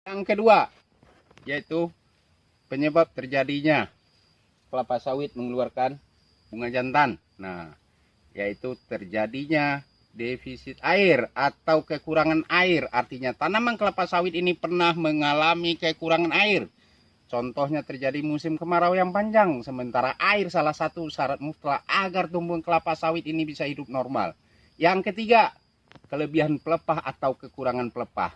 Yang kedua, yaitu penyebab terjadinya kelapa sawit mengeluarkan bunga jantan. Nah, yaitu terjadinya defisit air atau kekurangan air. Artinya tanaman kelapa sawit ini pernah mengalami kekurangan air. Contohnya terjadi musim kemarau yang panjang, sementara air salah satu syarat mutlak agar tumbuhan kelapa sawit ini bisa hidup normal. Yang ketiga, kelebihan pelepah atau kekurangan pelepah.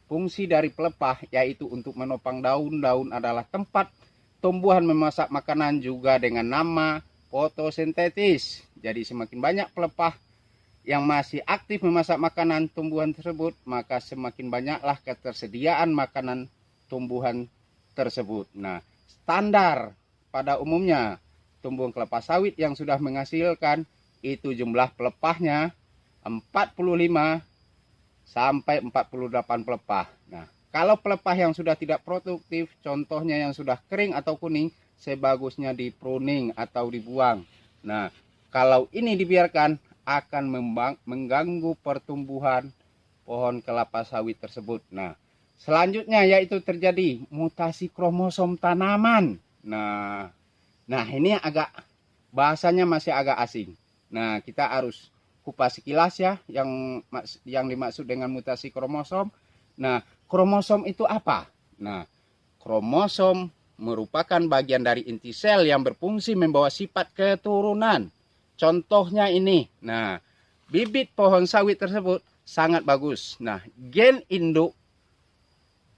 Fungsi dari pelepah yaitu untuk menopang daun-daun adalah tempat tumbuhan memasak makanan juga dengan nama fotosintesis. Jadi semakin banyak pelepah yang masih aktif memasak makanan tumbuhan tersebut, maka semakin banyaklah ketersediaan makanan tumbuhan tersebut. Nah, standar pada umumnya tumbuhan kelapa sawit yang sudah menghasilkan itu jumlah pelepahnya 45 sampai 48 pelepah. Nah, kalau pelepah yang sudah tidak produktif, contohnya yang sudah kering atau kuning, sebagusnya di pruning atau dibuang. Nah, kalau ini dibiarkan akan mengganggu pertumbuhan pohon kelapa sawit tersebut. Nah, selanjutnya yaitu terjadi mutasi kromosom tanaman. Nah ini agak bahasanya masih agak asing. Nah, kita harus kupas sekilas ya yang dimaksud dengan mutasi kromosom. Nah, kromosom itu apa? Nah, kromosom merupakan bagian dari inti sel yang berfungsi membawa sifat keturunan. Contohnya ini. Nah, bibit pohon sawit tersebut sangat bagus. Nah, gen induk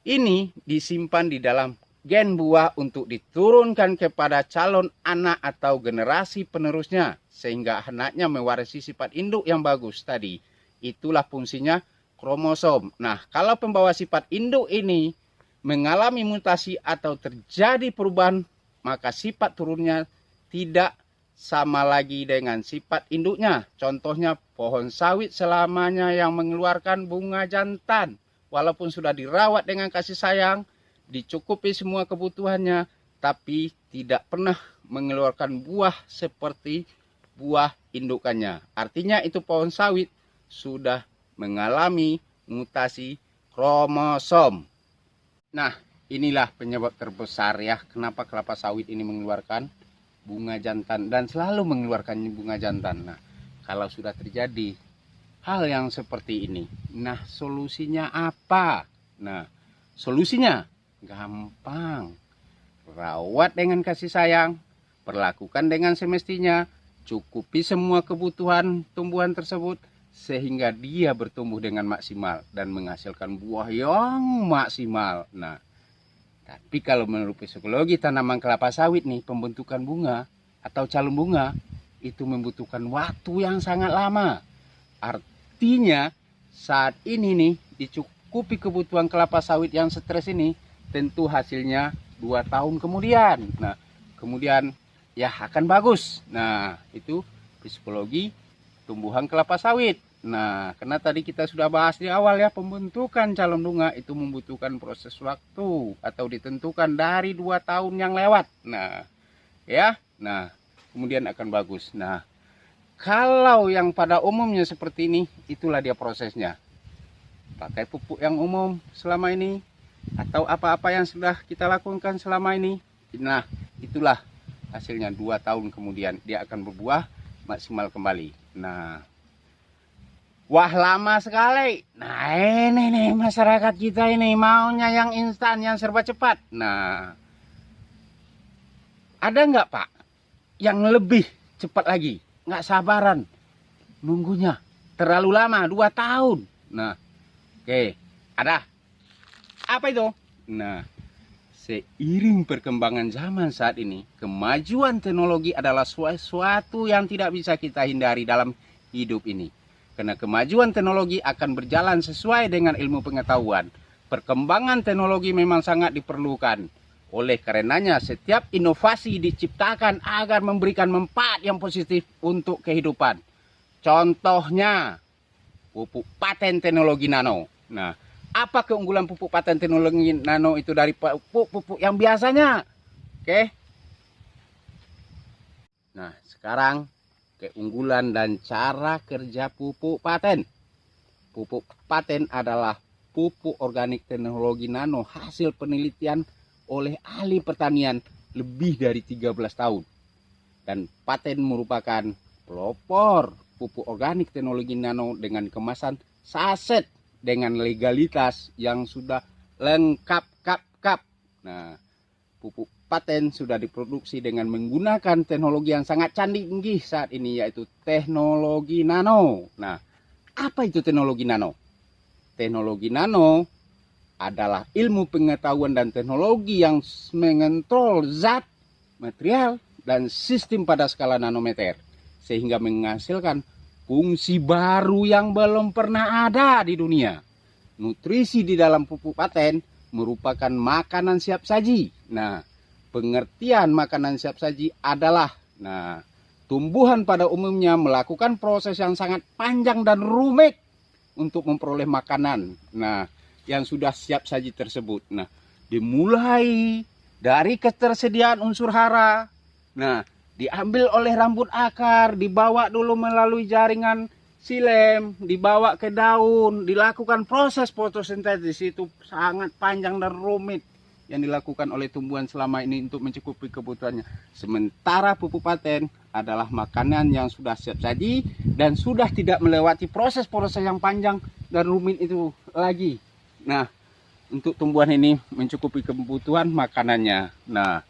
ini disimpan di dalam gen buah untuk diturunkan kepada calon anak atau generasi penerusnya, sehingga anaknya mewarisi sifat induk yang bagus tadi. Itulah fungsinya kromosom. Nah, kalau pembawa sifat induk ini mengalami mutasi atau terjadi perubahan, maka sifat turunnya tidak sama lagi dengan sifat induknya. Contohnya pohon sawit selamanya yang mengeluarkan bunga jantan. Walaupun sudah dirawat dengan kasih sayang, dicukupi semua kebutuhannya, tapi tidak pernah mengeluarkan buah seperti buah indukannya. Artinya itu pohon sawit sudah mengalami mutasi kromosom. Nah, inilah penyebab terbesar ya kenapa kelapa sawit ini mengeluarkan bunga jantan dan selalu mengeluarkan bunga jantan. Nah, kalau sudah terjadi hal yang seperti ini, nah solusinya apa? Nah, solusinya gampang. Rawat dengan kasih sayang, perlakukan dengan semestinya, cukupi semua kebutuhan tumbuhan tersebut sehingga dia bertumbuh dengan maksimal dan menghasilkan buah yang maksimal. Nah, tapi kalau menurut psikologi tanaman kelapa sawit nih, pembentukan bunga atau calon bunga itu membutuhkan waktu yang sangat lama. Artinya saat ini nih dicukupi kebutuhan kelapa sawit yang stres ini, tentu hasilnya 2 tahun kemudian. Nah, kemudian ya akan bagus. Nah, itu psikologi tumbuhan kelapa sawit. Nah, karena tadi kita sudah bahas di awal ya, pembentukan calon bunga itu membutuhkan proses waktu atau ditentukan dari 2 tahun yang lewat. Nah, ya. Nah, kemudian akan bagus. Nah, kalau yang pada umumnya seperti ini, itulah dia prosesnya. Pakai pupuk yang umum selama ini atau apa-apa yang sudah kita lakukan selama ini. Nah, itulah hasilnya 2 tahun kemudian dia akan berbuah maksimal kembali. Nah, wah lama sekali. Nah, ini nih masyarakat kita ini maunya yang instan, yang serba cepat. Nah, ada nggak Pak yang lebih cepat lagi? Nggak sabaran nunggunya terlalu lama 2 tahun. Nah, oke, ada apa itu? Nah, seiring perkembangan zaman saat ini, kemajuan teknologi adalah sesuatu yang tidak bisa kita hindari dalam hidup ini. Karena kemajuan teknologi akan berjalan sesuai dengan ilmu pengetahuan. Perkembangan teknologi memang sangat diperlukan. Oleh karenanya setiap inovasi diciptakan agar memberikan manfaat yang positif untuk kehidupan. Contohnya pupuk paten teknologi nano. Nah, apa keunggulan pupuk paten teknologi nano itu dari pupuk yang biasanya? Oke. Nah, sekarang keunggulan dan cara kerja pupuk paten. Pupuk paten adalah pupuk organik teknologi nano hasil penelitian oleh ahli pertanian lebih dari 13 tahun. Dan paten merupakan pelopor pupuk organik teknologi nano dengan kemasan saset dengan legalitas yang sudah lengkap kap. Nah, pupuk paten sudah diproduksi dengan menggunakan teknologi yang sangat canggih saat ini, yaitu teknologi nano. Nah, apa itu teknologi nano? Teknologi nano adalah ilmu pengetahuan dan teknologi yang mengontrol zat, material, dan sistem pada skala nanometer, sehingga menghasilkan fungsi baru yang belum pernah ada di dunia. Nutrisi di dalam pupuk paten merupakan makanan siap saji. Nah, pengertian makanan siap saji adalah, tumbuhan pada umumnya melakukan proses yang sangat panjang dan rumit untuk memperoleh makanan. Nah, yang sudah siap saji tersebut. Nah, dimulai dari ketersediaan unsur hara. Nah, diambil oleh rambut akar, dibawa dulu melalui jaringan silem, dibawa ke daun, dilakukan proses fotosintesis. Itu sangat panjang dan rumit yang dilakukan oleh tumbuhan selama ini untuk mencukupi kebutuhannya. Sementara pupuk paten adalah makanan yang sudah siap saji dan sudah tidak melewati proses-proses yang panjang dan rumit itu lagi. Nah, untuk tumbuhan ini mencukupi kebutuhan makanannya. Nah,